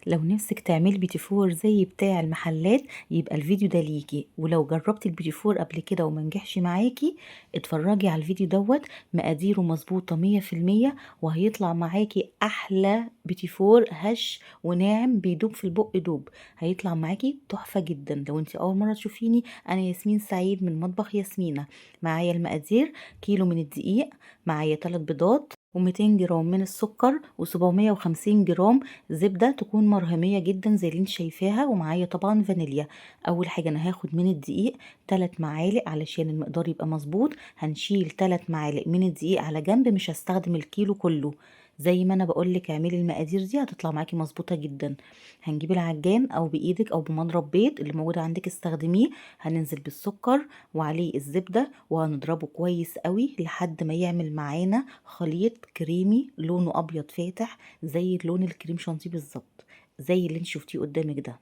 لو نفسك تعملي بيتي فور زي بتاع المحلات يبقى الفيديو ده ليكي، ولو جربتي البيتي فور قبل كده ومنجحش معاكي اتفرجي على الفيديو دوت. مقاديره مظبوطة 100%، وهيطلع معاكي أحلى بيتي فور هش وناعم بيدوب في البق دوب. هيطلع معاكي تحفة جدا. لو انت أول مرة تشوفيني، أنا ياسمين سعيد من مطبخ ياسمينة. معايا المقادير: كيلو من الدقيق، معايا 3 بيضات، و200 جرام من السكر، و750 جرام زبدة تكون مرهمية جدا زي اللي انت شايفاها، ومعايا طبعا فانيليا. اول حاجة انا هاخد من الدقيق 3 معالق علشان المقدار يبقى مظبوط. هنشيل 3 معالق من الدقيق على جنب، مش هستخدم الكيلو كله. زي ما انا بقولك اعملي المقادير دي هتطلع معاكي مظبوطة جدا. هنجيب العجان او بايدك او بمضرب بيض اللي موجود عندك استخدميه. هننزل بالسكر وعليه الزبدة وهنضربه كويس قوي لحد ما يعمل معانا خليط كريمي لونه ابيض فاتح زي لون الكريم شانتيه بالظبط، زي اللي انت شفتيه قدامك ده.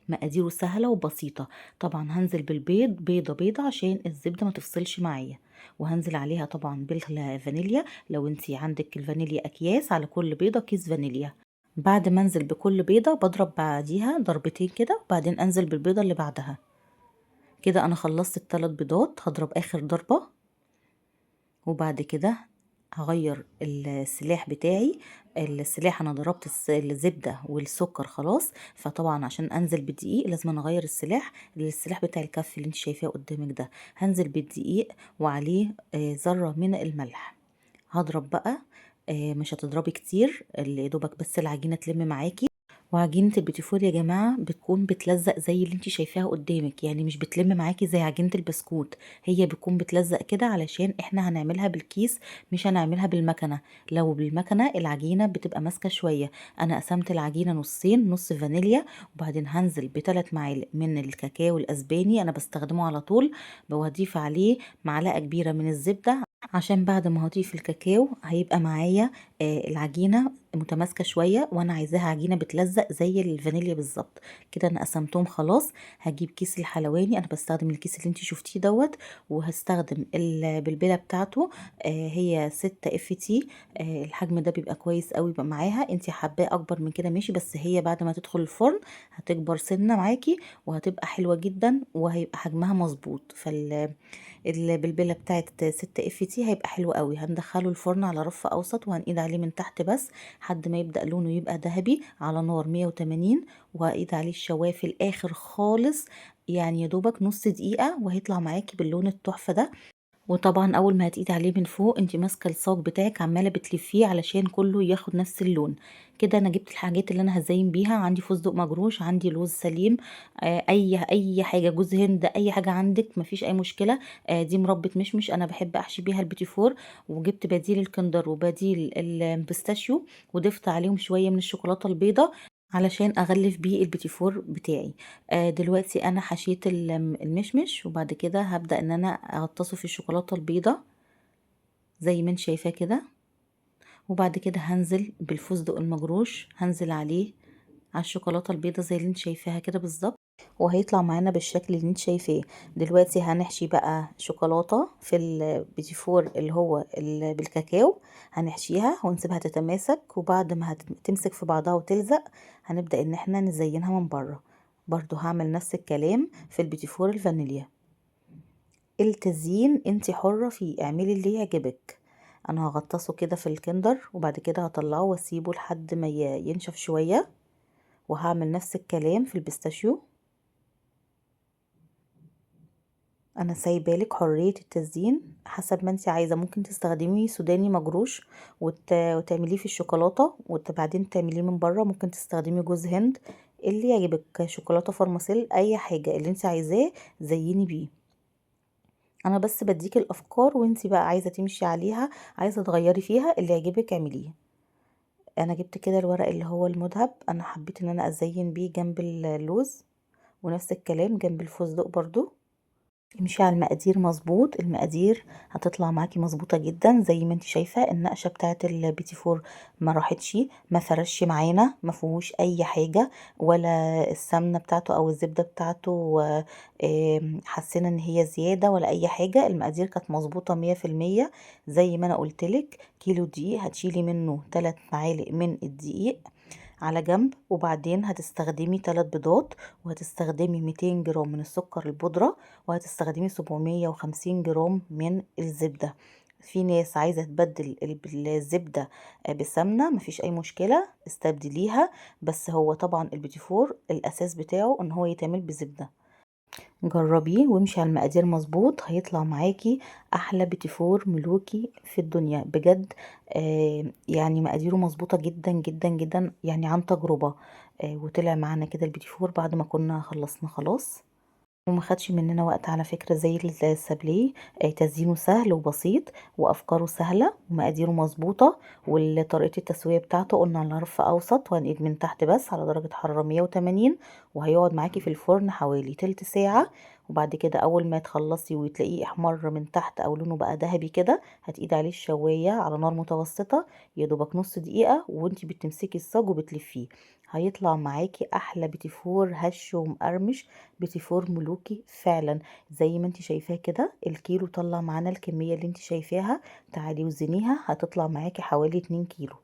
مقاديره سهلة وبسيطة. طبعا هنزل بالبيض بيضة بيضة عشان الزبدة ما تفصلش معايا، وهنزل عليها طبعا بالفانيليا. لو انتي عندك الفانيليا اكياس، على كل بيضة كيس فانيليا. بعد ما انزل بكل بيضة بضرب بعديها ضربتين كده، وبعدين انزل بالبيضة اللي بعدها. كده انا خلصت الثلاث بيضات، هضرب اخر ضربة وبعد كده هغير السلاح بتاعي. السلاح انا ضربت الزبدة والسكر خلاص، فطبعا عشان انزل بالدقيق لازم اغير السلاح بتاع الكف اللي انت شايفاه قدامك ده. هنزل بالدقيق وعليه ذرة من الملح. هضرب بقى، مش هتضربي كتير، اللي دوبك بس العجينة تلم معاكي. وعجينة البيتي فور يا جماعة بتكون بتلزق زي اللي انت شايفاها قدامك، يعني مش بتلم معاكي زي عجينة البسكوت. هي بتكون بتلزق كده علشان احنا هنعملها بالكيس، مش هنعملها بالمكنة. لو بالمكنة العجينة بتبقى ماسكة شوية. انا قسمت العجينة نصين، نص فانيليا وبعدين هنزل ب3 معالق من الكاكاو الاسباني، انا بستخدمه على طول. وهضيف عليه معلقة كبيرة من الزبدة عشان بعد ما هضيف الكاكاو هيبقى معايا العجينة متماسكة شوية، وانا عايزاها عجينة بتلزق زي الفانيليا بالظبط. كده انا قسمتهم خلاص. هجيب كيس الحلواني، انا بستخدم الكيس اللي انتي شفتيه دوت، وهستخدم البلبلة بتاعته. هي 6 FT. الحجم ده بيبقى كويس قوي بقى معاها. انتي حباه اكبر من كده ماشي، بس هي بعد ما تدخل الفرن هتكبر سنة معاكي وهتبقى حلوة جدا وهيبقى حجمها مظبوط. البلبله بتاعت 6 FT هيبقى حلو قوي. هندخله الفرن على رف اوسط وهنقيد عليه من تحت بس لحد ما يبدأ لونه يبقى ذهبي على نار 180، وهقيد عليه الشوايه في الاخر خالص، يعني يا دوبك نص دقيقة وهيطلع معاكي باللون التحفة ده. وطبعا اول ما هتقيدي عليه من فوق انت ماسكه الصاج بتاعك عماله بتلفيه علشان كله ياخد نفس اللون. كده انا جبت الحاجات اللي انا هزين بيها. عندي فستق مجروش، عندي لوز سليم، اي حاجه، جوز هند، اي حاجه عندك مفيش اي مشكله. دي مربى مشمش انا بحب احشي بيها البيتي فور. وجبت بديل الكندر وبديل البيستاشيو، وضفت عليهم شويه من الشوكولاته البيضاء علشان اغلف بيه البيتي فور بتاعي. دلوقتي انا حشيت المشمش، وبعد كده هبدأ ان انا اغطسه في الشوكولاتة البيضاء زي ما انت شايفاه كده. وبعد كده هنزل بالفستق المجروش، هنزل عليه على الشوكولاتة البيضاء زي اللي انت شايفاها كده بالظبط، وهيطلع معانا بالشكل اللي انت شايفاه. دلوقتي هنحشي بقى شوكولاتة في البيتي فور اللي هو بالكاكاو. هنحشيها ونسيبها تتماسك، وبعد ما تمسك في بعضها وتلزق هنبدأ ان احنا نزينها من بره. برضو هعمل نفس الكلام في البيتي فور الفانيليا. التزيين انت حرة فيه، اعملي اللي يعجبك. انا هغطسه كده في الكندر وبعد كده هطلعه واسيبه لحد ما ينشف شوية. وهعمل نفس الكلام في البيستاشيو. انا سايبالك حرية التزيين حسب ما انت عايزة. ممكن تستخدمي سوداني مجروش وتعمليه في الشوكولاتة وبعدين تعمليه من بره. ممكن تستخدمي جوز هند، اللي يعجبك، شوكولاتة فرماسيل، اي حاجة اللي انت عايزاه زيني بيه. انا بس بديك الافكار وانت بقى عايزة تمشي عليها، عايزة تغيري فيها اللي يعجبك اعمليه. انا جبت كده الورق اللي هو المذهب، انا حبيت ان انا ازين بيه جنب اللوز، ونفس الكلام جنب الفستق برضو. امشي على المقادير مظبوط، المقادير هتطلع معاكي مظبوطه جدا. زي ما انت شايفه النقشه بتاعت البيتي فور ما راحتش، ما فرش معانا، ما فيهوش اي حاجه، ولا السمنه بتاعته او الزبده بتاعته حسينا ان هي زياده ولا اي حاجه. المقادير كانت مظبوطه 100%. زي ما انا قلتلك كيلو دقيق هتشيلي منه 3 معالق من الدقيق على جنب. وبعدين هتستخدمي 3 بيضات، وهتستخدمي 200 جرام من السكر البودرة، وهتستخدمي 750 جرام من الزبدة. في ناس عايزة تبدل الزبدة بالسمنة، مفيش اي مشكلة استبدليها، بس هو طبعا البيتي فور الاساس بتاعه ان هو يتعمل بزبدة. جربيه وامشي على المقادير مظبوط، هيطلع معاكي احلى بيتي فور ملوكي في الدنيا بجد. يعني مقاديره مظبوطه جدا جدا جدا، يعني عن تجربه. وطلع معانا كده البيتي فور بعد ما كنا خلصنا خلاص، وما خدش مننا وقت على فكرة زي السابليه. تزيينه سهل وبسيط، وأفكاره سهلة، ومقاديره مظبوطة. وطريقة التسوية بتاعته قلنا على رف أوسط، وهنقيد من تحت بس على درجة حرارة 180، وهيقعد معاكي في الفرن حوالي تلت ساعة. وبعد كده أول ما تخلصي وتلاقيه احمر من تحت أو لونه بقى ذهبي كده، هتقيد عليه الشواية على نار متوسطة يا دوبك نص دقيقة، وانتي بتمسكي الصاج وبتلفيه. هيطلع معاكي أحلى بيتي فور هش ومقرمش، بيتي فور ملوكي فعلا. زي ما انت شايفاه كده الكيلو طلع معانا الكمية اللي انت شايفاها، تعالي وزنيها هتطلع معاكي حوالي 2 كيلو.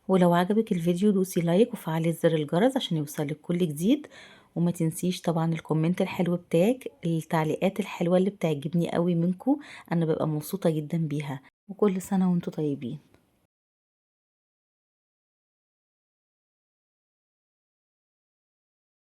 ولو عجبك الفيديو دوسي لايك وفعلي زر الجرس عشان يوصلك كل جديد. وما تنسيش طبعا الكومنت الحلو بتاعك، التعليقات الحلوة اللي بتعجبني قوي منكو، انا ببقى مبسوطة جدا بيها. وكل سنة وانتوا طيبين.